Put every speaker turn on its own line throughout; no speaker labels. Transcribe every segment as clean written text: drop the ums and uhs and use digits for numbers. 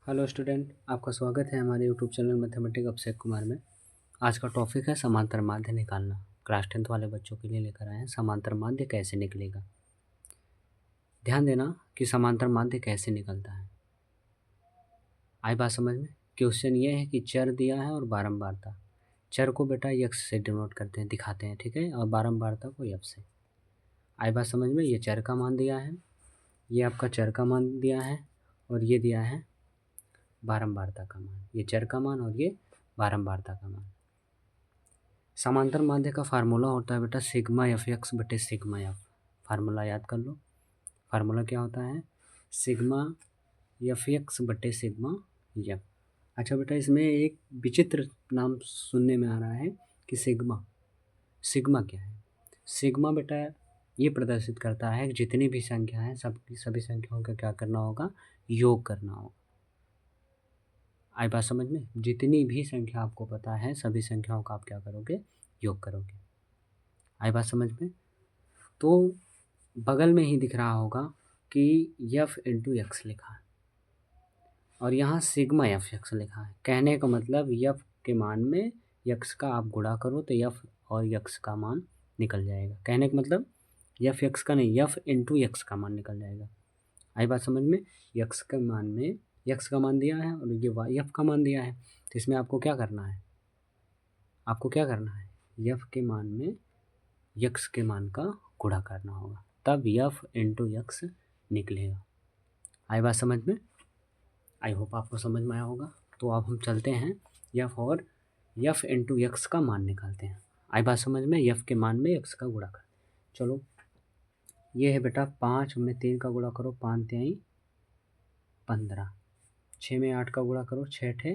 Hello student, आपका स्वागत है हमारे YouTube channel mathematics Abhishek Kumar में। आज का टॉपिक है समांतर माध्य निकालना। क्लास 10th वाले बच्चों के लिए लेकर आए हैं समांतर माध्य कैसे निकलेगा। ध्यान देना कि समांतर माध्य कैसे निकलता है। आई बात समझ में। क्वेश्चन ये है कि चर दिया है और बारंबारता। चर को बेटा यक्स से डिनोट करते हैं, दिखाते हैं, ठीक है, और बारंबारता को एफ से। आई बात समझ में। ये चर का मान दिया है, ये आपका चर का मान दिया है, और ये दिया है बारंबारता का मान। ये चर का मान और ये बारंबारता का मान। समांतर माध्य का फार्मूला होता है बेटा सिग्मा एफ एक्स बटे सिग्मा एफ। फार्मूला याद कर लो। फार्मूला क्या होता है? सिग्मा एफ एक्स बटे सिग्मा एफ। अच्छा बेटा, इसमें एक विचित्र नाम सुनने में आ रहा है कि सिग्मा। सिग्मा क्या है? सिग्मा बेटा ये प्रदर्शित करता है कि जितनी भी संख्या है सभी संख्याओं का क्या करना होगा? योग करना होगा। आई बात समझ में। जितनी भी संख्या आपको पता है सभी संख्याओं का आप क्या करोगे? योग करोगे। आई बात समझ में। तो बगल में ही दिख रहा होगा कि एफ इंटू एक्स लिखा है और यहाँ सिग्मा एफ एक्स लिखा है। कहने का मतलब एफ के मान में एक्स का आप गुणा करो तो एफ और एक्स का मान निकल जाएगा। कहने का मतलब एफ एक्स का नहीं, एफ इंटू एक्स का मान निकल जाएगा। आई बात समझ में। एक्स के मान में एक्स का मान दिया है और ये वाई एफ का मान दिया है, तो इसमें आपको क्या करना है? आपको क्या करना है? एफ के मान में एक्स के मान का गुणा करना होगा, तब एफ इंटू एक्स निकलेगा। आई बात समझ में। आई होप आपको समझ में आया होगा। तो अब हम चलते हैं एफ और एफ इंटू एक्स का मान निकालते हैं। आई बात समझ में। एफ के मान में एक्स का गुणा कर। चलो, ये है बेटा 5 में 3 का गुणा करो, 5 3 15। 6 में 8 का गुणा करो, 6 ठे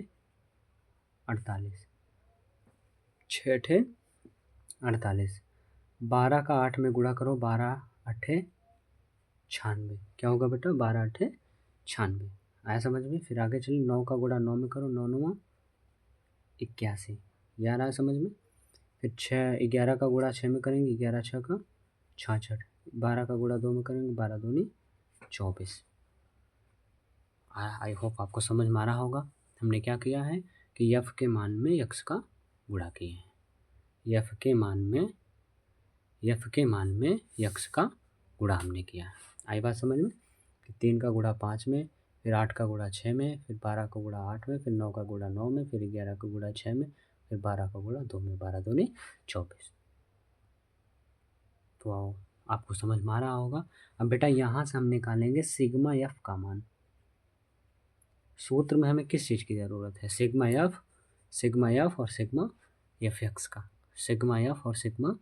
48। 6 ठे 48। 12 का 8 में गुणा करो, 12 अट्ठे 96। क्या होगा बेटा? 12 अट्ठे 96। आया समझ में। फिर आगे चलिए, 9 का गुणा 9 में करो, 9 9 81। यार आया समझ में। फिर 11 का गुणा 6 में करेंगे, 11 6 का 66। 12 का गुणा 2 में करेंगे, 12 दूनी 24। आई होप आपको समझ में आ रहा होगा। हमने क्या किया है कि एफ के मान में एक्स का गुणा किए हैं। एफ के मान में एक्स का गुणा हमने किया है। आई बात समझ में। कि 3 का गुणा 5 में, फिर 8 का गुणा 6 में, फिर 12 का गुणा 8 में, फिर 9 का गुणा 9 में, फिर 11 का गुणा 6 में, फिर 12 का गुणा 2 में, 12 दूनी 24। तो आपको समझ में आ रहा होगा। अब बेटा यहाँ से हम निकालेंगे सिग्मा एफ का मान। सूत्र में हमें किस चीज़ की ज़रूरत है? सिग्मा एफ और सिग्मा एफ एक्स का। सिग्मा एफ और सिग्मा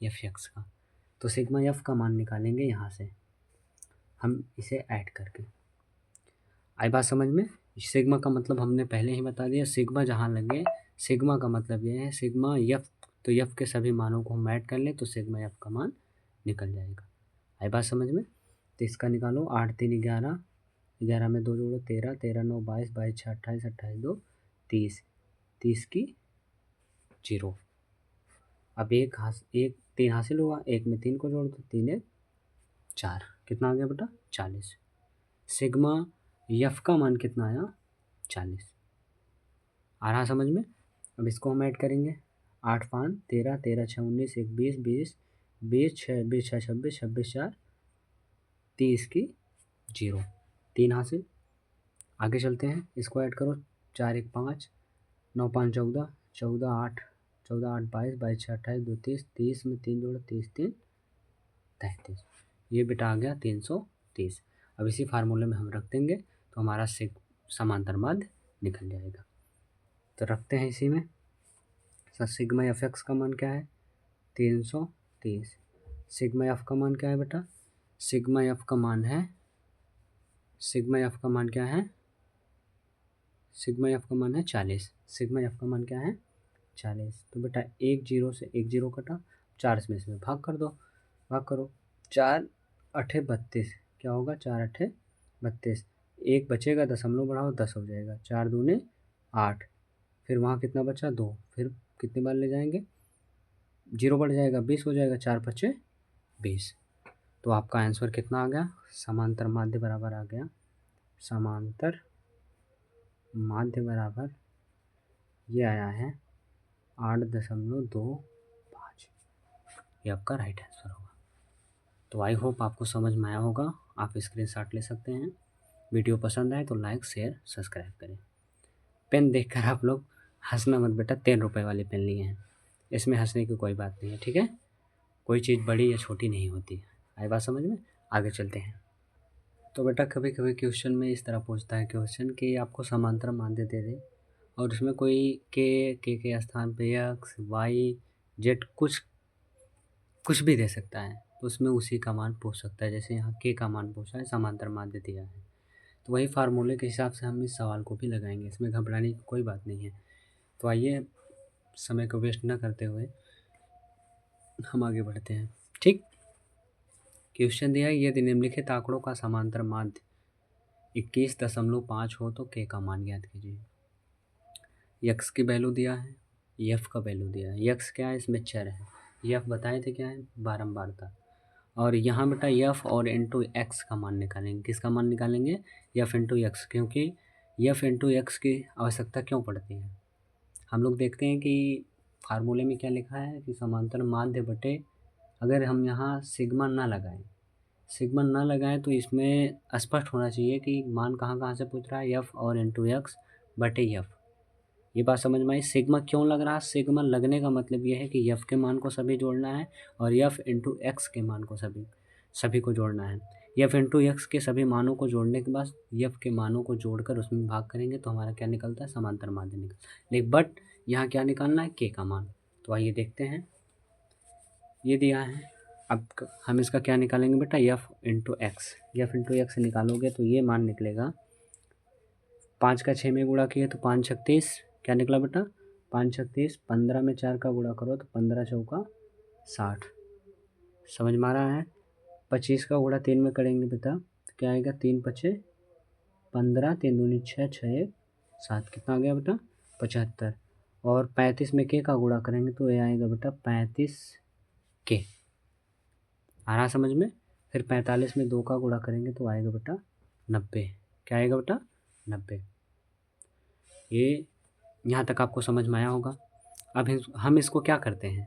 एफ एक्स का। तो सिग्मा एफ का मान निकालेंगे यहाँ से हम इसे ऐड करके। आई बात समझ में। सिग्मा का मतलब हमने पहले ही बता दिया। सिग्मा जहाँ लगे, सिग्मा का मतलब ये है सिग्मा एफ, तो एफ के सभी मानों को हम ऐड कर लें तो सिग्मा एफ का मान निकल जाएगा। आई बात समझ में। तो इसका निकालो। 8 3 11, 11 में 2 जोड़ो 13, 13 9 22, 22 6 28, 28 2 30, 30 की 0। अब एक 3 हासिल हुआ, एक में 3 को जोड़ दो, 3 1 4। कितना आ गया बेटा? 40। सिग्मा एफ का मान कितना आया? 40। आ रहा समझ में। अब इसको हम ऐड करेंगे। 8 5 13, 13 6 19, 1 20, 20 20 6 20 6 26, 26 4 30 की 0। 3 हासिल। आगे चलते हैं, इसको ऐड करो। 4 1 5, 9 5 14, 14 8, 14 8 22, 22 6 28, 2 30, 30 में 3 जोड़ो, 30 3 33। ये बेटा आ गया 330। अब इसी फार्मूले में हम रख देंगे तो हमारा समांतर माध्य निकल जाएगा। तो रखते हैं इसी में। सर सिग्मा एफ एक्स का मान क्या है? 330। सिग्मा एफ का मान क्या है बेटा? सिग्मा एफ का मान है, सिग्मा एफ का मान क्या है? सिग्मा एफ का मान है 40। सिग्मा एफ का मान क्या है? 40। तो बेटा एक जीरो से एक जीरो कटा, 4 में इसमें भाग कर दो, भाग करो। 4 अठे 32। क्या होगा? 4 अठे 32। एक बचेगा, दशमलव बढ़ाओ, 10 हो जाएगा। 4 दूने 8। फिर वहाँ कितना बचा? 2। फिर कितनी बार ले जाएंगे? 0 बढ़ जाएगा, 20 हो जाएगा। 4 5 20। तो आपका आंसर कितना आ गया? समांतर माध्य बराबर आ गया समांतर माध्य बराबर ये आया है 8.25। ये आपका राइट आंसर होगा। तो आई होप आपको समझ में आया होगा। आप स्क्रीनशॉट ले सकते हैं। वीडियो पसंद आए तो लाइक शेयर सब्सक्राइब करें। पेन देखकर आप लोग हंसना मत बेटा, 3 रुपए वाले पेन लिए हैं, इसमें हंसने की कोई बात नहीं है, ठीक है। कोई चीज़ बड़ी या छोटी नहीं होती। आई बात समझ में? आगे चलते हैं। तो बेटा कभी कभी क्वेश्चन में इस तरह पूछता है क्वेश्चन कि आपको समांतर माध्य दे दे और उसमें कोई के स्थान पे एक्स वाई जेड कुछ भी दे सकता है, तो उसमें उसी का मान पूछ सकता है। जैसे यहाँ के का मान पूछा है, समांतर माध्य दिया है, तो वही फार्मूले के हिसाब से हम इस सवाल को भी लगाएंगे। इसमें घबराने की कोई बात नहीं है। तो आइए समय को वेस्ट न करते हुए हम आगे बढ़ते हैं। ठीक, क्वेश्चन दिया है यदि निम्नलिखित आंकड़ों का समांतर माध्य 21.5 हो तो के का मान ज्ञात कीजिए। यक्स की वैल्यू दिया है, यफ का वैल्यू दिया है। यक्स क्या है, इसमें चर है। यफ बताए थे क्या है, बारंबारता। और यहाँ बेटा यफ और इंटू एक्स का मान निकालेंगे। किसका मान निकालेंगे? यफ इंटू एक्स, क्योंकि यफ इंटू एक्स की आवश्यकता क्यों पड़ती है? हम लोग देखते हैं कि फार्मूले में क्या लिखा है कि समांतर माध्य बटे, अगर हम यहाँ सिग्मा ना लगाएं तो इसमें स्पष्ट होना चाहिए कि मान कहाँ कहाँ से पूछ रहा है, यफ और इंटू एक्स बटे यफ। ये बात समझ में आई? सिग्मा क्यों लग रहा है? सिग्मा लगने का मतलब ये है कि यफ के मान को सभी जोड़ना है और यफ इंटू एक्स के मान को सभी को जोड़ना है। यफ इंटू एक्स के सभी मानों को जोड़ने के बाद यफ के मानों को जोड़कर उसमें भाग करेंगे तो हमारा क्या निकलता है? समांतर माध्य लेकिन बट यहाँ क्या निकालना है? के का मान। तो आइए देखते हैं, ये दिया है। अब हम इसका क्या निकालेंगे बेटा? F into x. F into x निकालोगे तो ये मान निकलेगा 5 का 6 में गुणा किए तो 5 छक 30, क्या निकला बेटा? 5 छक 30। 15 में 4 का गुणा करो तो 15 चौका 60। समझ में आ रहा है? 25 का गुणा 3 में करेंगे बेटा तो क्या आएगा? 3 पचे 15, 3 दूनी 6, 6 1 7, कितना आ गया बेटा? 75। और 35 में के का गुणा करेंगे तो ये आएगा बेटा 35 के। आ रहा समझ में? फिर 45 में 2 का गुणा करेंगे तो आएगा बेटा 90। क्या आएगा बेटा? 90। ये यहाँ तक आपको समझ में आया होगा। अब हम इसको क्या करते हैं?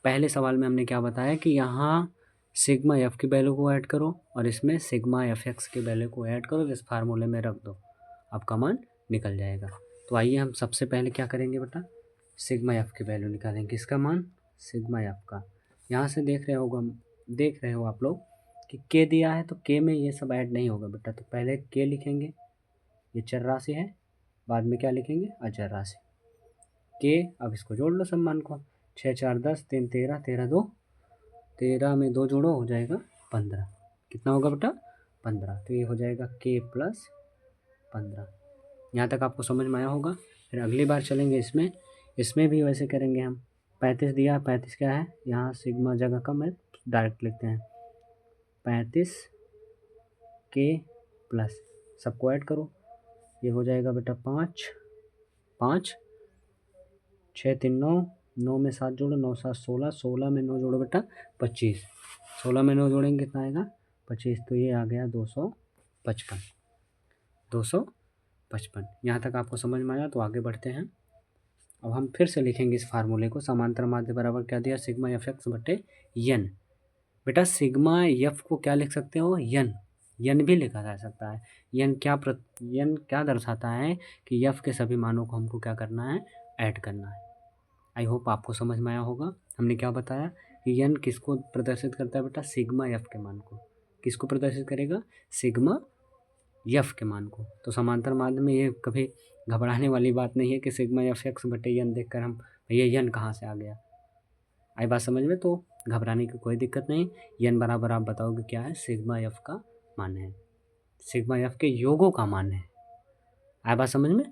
पहले सवाल में हमने क्या बताया कि यहाँ सिग्मा एफ की वैल्यू को ऐड करो और इसमें सिग्मा एफ एक्स की वैल्यू को ऐड करो, इस फार्मूले में रख दो, आपका मान निकल जाएगा। तो आइए हम सबसे पहले क्या करेंगे बेटा? सिग्मा एफ की वैल्यू निकालेंगे। किसका मान? सिग्मा एफ का। यहाँ से देख रहे हो आप लोग कि के दिया है तो के में ये सब ऐड नहीं होगा बेटा, तो पहले के लिखेंगे, ये चर राशि है, बाद में क्या लिखेंगे? अचर राशि के। अब इसको जोड़ लो सब मान को। 6 4 10, 3 13, 13 2, 13 में 2 जोड़ो हो जाएगा 15। कितना होगा बेटा? 15। तो ये हो जाएगा के प्लस 15। यहाँ तक आपको समझ में आया होगा। फिर अगली बार चलेंगे इसमें भी वैसे करेंगे हम। 35 दिया, 35 क्या है? यहाँ सिग्मा जगह कम है, डायरेक्ट लिखते हैं 35 के प्लस, सबको ऐड करो, ये हो जाएगा बेटा 5 5 6 3 9, 9 में 7 जोड़ो, 9 7 16, 16 में 9 जोड़ो बेटा 25, 16 में 9 जोड़ेंगे कितना आएगा? 25। तो ये आ गया 255। 255। यहाँ तक आपको समझ में आया? तो आगे बढ़ते हैं। अब हम फिर से लिखेंगे इस फार्मूले को। समांतर माध्य बराबर क्या दिया? सिग्मा एफ एक्स बटे यन। बेटा सिग्मा एफ को क्या लिख सकते हो? यन भी लिखा जा सकता है। यन क्या दर्शाता है कि एफ के सभी मानों को हमको क्या करना है? ऐड करना है। आई होप आपको समझ में आया होगा। हमने क्या बताया कि यन किसको प्रदर्शित करता है बेटा? सिग्मा एफ के मान को। किसको प्रदर्शित करेगा? सिग्मा एफ के मान को। तो समांतर माध्य में ये कभी घबराने वाली बात नहीं है कि सिग्मा एफ एक्स बटे यन देखकर हम ये यन कहाँ से आ गया। आई बात समझ में? तो घबराने की कोई दिक्कत नहीं। यन बराबर आप बताओगे क्या है? सिग्मा एफ का मान है, सिग्मा एफ के योगों का मान है। आई बात समझ में?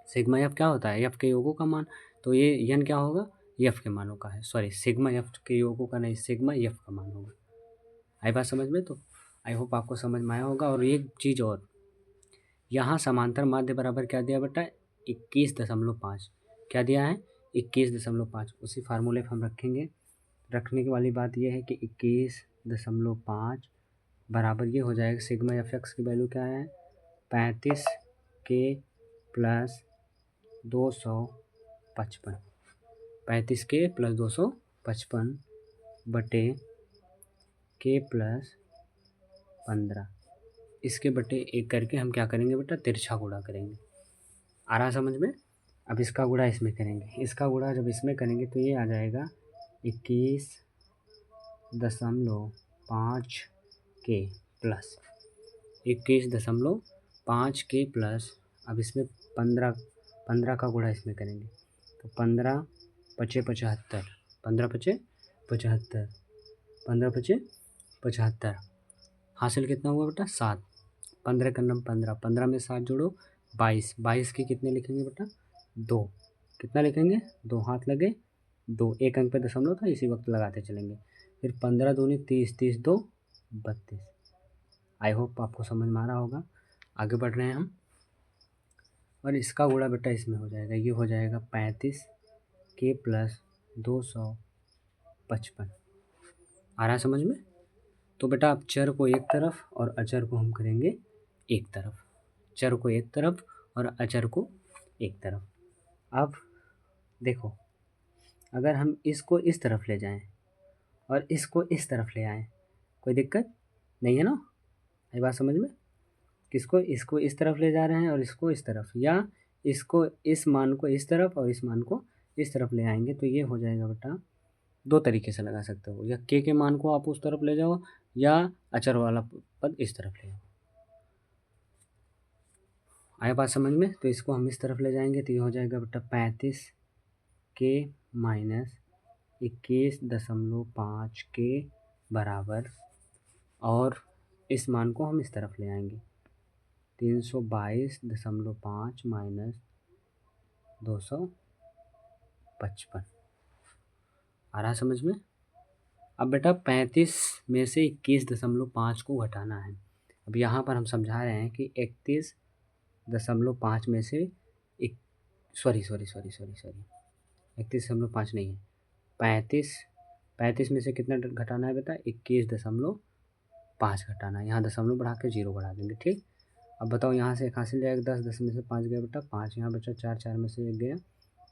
सिग्मा एफ क्या होता है? एफ के योगों का मान। तो ये यन क्या होगा? एफ के मानों का है। सॉरी, सिग्मा एफ के योगों का नहीं, सिग्मा एफ का मान होगा। आई बात समझ में? तो आई होप आपको समझ में आया होगा। और एक चीज़ और, यहाँ समांतर माध्य बराबर क्या दिया बेटा? 21.5। क्या दिया है? 21.5। उसी फार्मूले पर हम रखेंगे। रखने की वाली बात यह है कि 21.5 बराबर ये हो जाएगा, सिग्मा एफ एक्स की वैल्यू क्या है? 35 के प्लस 255, 35k प्लस 255 बटे k प्लस 15, इसके बटे 1 करके हम क्या करेंगे बेटा, तिरछा गुणा करेंगे। आ रहा समझ में। अब इसका गुणा इसमें करेंगे, इसका गुणा जब इसमें करेंगे तो ये आ जाएगा 21.5k प्लस 21.5k प्लस, अब इसमें 15 का गुणा इसमें करेंगे तो 15 पचे 75, 15 पचे 75, 15 पचे 75, हासिल कितना हुआ बेटा 7, 15 का नम 15, 15 में 7 जोड़ो 22, 22 के कितने लिखेंगे बेटा 2, कितना लिखेंगे 2, हाथ लगे 2, एक अंक पे दशमलव था इसी वक्त लगाते चलेंगे। फिर 15 दूनी 30, 30 2 32। आई होप आपको समझ में आ रहा होगा। आगे बढ़ रहे हैं हम, और इसका गुणा बेटा इसमें हो जाएगा, ये हो जाएगा 35k प्लस 255। आ रहा है समझ में। तो बेटा आप चर को एक तरफ और अचर को हम करेंगे एक तरफ, चर को एक तरफ और अचर को एक तरफ। अब देखो, अगर हम इसको इस तरफ ले जाएं और इसको इस तरफ ले आएं, कोई दिक्कत नहीं है ना, ये बात समझ में। किसको, इसको इस तरफ ले जा रहे हैं और इसको इस तरफ, या इसको इस मान को इस तरफ और इस मान को इस तरफ ले आएंगे तो ये हो जाएगा बेटा, दो तरीके से लगा सकते हो, या के मान को आप उस तरफ ले जाओ या अचर वाला पद इस तरफ ले जाओ। आया बात समझ में। तो इसको हम इस तरफ ले जाएंगे तो ये हो जाएगा बेटा 35k माइनस 21.5 के बराबर, और इस मान को हम इस तरफ ले आएंगे 322.5 माइनस 255। आ रहा समझ में। अब बेटा 35 में से 21.5 को घटाना है। अब यहाँ पर हम समझा रहे हैं कि 31.5 में से 31.5 नहीं है, 35 में से कितना घटाना है बेटा, 21.5 घटाना है। यहाँ दशमलव बढ़ा के 0 बढ़ा देंगे, ठीक। अब बताओ, यहाँ से 1 हासिल जाएगा 10, 10 में से 5 गया बेटा 5, यहाँ बचा 4, 4 में से 1 गया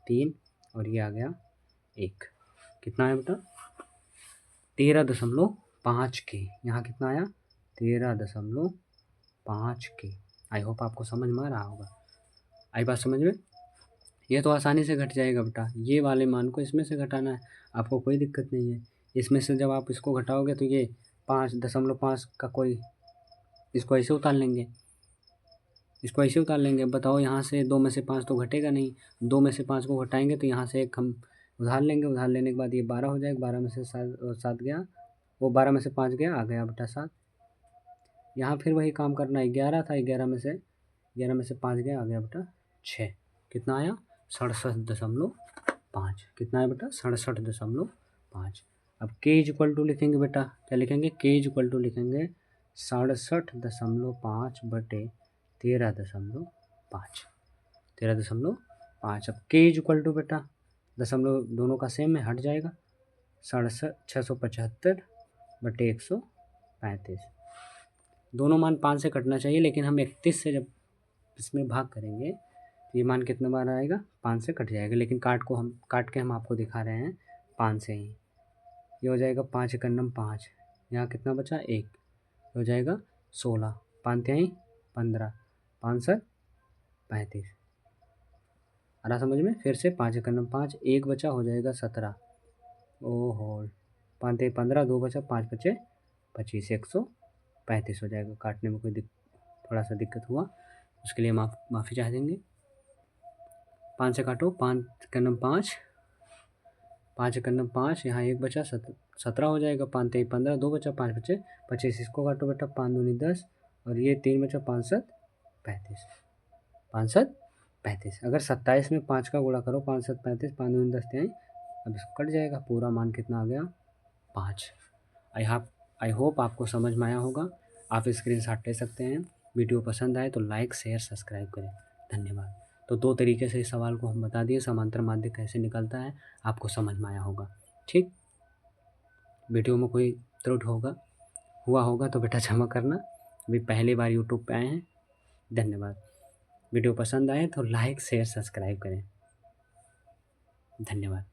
3, और ये आ गया 1। कितना है बेटा 13.5 के। यहाँ कितना आया 13.5 के। आई होप आपको समझ में आ रहा होगा। आई बात समझ में। ये तो आसानी से घट जाएगा बेटा, ये वाले मान को इसमें से घटाना है, आपको कोई दिक्कत नहीं है। इसमें से जब आप इसको घटाओगे तो ये 5.5 का कोई, इसको ऐसे उतार लेंगे, इसको ऐसे उतार लेंगे। अब बताओ, यहाँ से 2 में से 5 तो घटेगा नहीं, 2 में से 5 को घटाएंगे तो यहाँ से एक हम उधार लेंगे, उधार लेने के बाद ये 12 हो जाएगा, 12 में से 7 गया, वो 12 में से 5 गया, आ गया बेटा 7। यहाँ फिर वही काम करना, 11 था, 11 में से 5 गया, आ गया बेटा 6। कितना आया 67.5। कितना है बेटा 67.5। अब k इक्वल टू लिखेंगे बेटा, क्या लिखेंगे, k इक्वल टू लिखेंगे 67.5 बटे 13.5, 13.5। अब k इक्वल टू बेटा, दशमलव दोनों का सेम है, हट जाएगा, 675 बटे 135। दोनों मान 5 से कटना चाहिए, लेकिन हम 31 से जब इसमें भाग करेंगे तो ये मान कितना बार आएगा, 5 से कट जाएगा, लेकिन काट के हम आपको दिखा रहे हैं 5 से ही। ये हो जाएगा 5 एकन्नम 5, यहाँ कितना बचा 1, हो जाएगा 16, 5 तिहाई 15, 5 7 35। आ रहा समझ में। फिर से 5 एकन्नम 5, 1 बचा, हो जाएगा 17, ओहो 5 तिहाई 15, 2 बचा, 5 बचे 25, 135 हो जाएगा। काटने में कोई थोड़ा सा दिक्कत हुआ, उसके लिए माफ़ी चाह देंगे। 5 से काटो, 5 एकन्नम 5, 5 एकन्नम 5, यहाँ 1 बचा, 17 हो जाएगा, 5 तिहाई 15, 2 बचा, 5 बचे 25, इसको काटो बेटा, 5 दूनी 10, और ये 3 बचा, 5 7 35, 5 7 35। अगर 27 में 5 का गुणा करो, 5 7 35, 5 दूनी 10 तिहाई, अब इसको कट जाएगा, पूरा मान कितना आ गया 5। आई होप आपको समझ में आया होगा। आप स्क्रीनशॉट ले सकते हैं। वीडियो पसंद आए तो लाइक शेयर सब्सक्राइब करें। धन्यवाद। तो 2 तरीके से इस सवाल को हम बता दिए, समांतर माध्य कैसे निकलता है, आपको समझ में आया होगा, ठीक। वीडियो में कोई त्रुटि हुआ होगा तो बेटा क्षमा करना, अभी पहली बार यूट्यूब पे आए हैं। धन्यवाद। वीडियो पसंद आए तो लाइक शेयर सब्सक्राइब करें। धन्यवाद।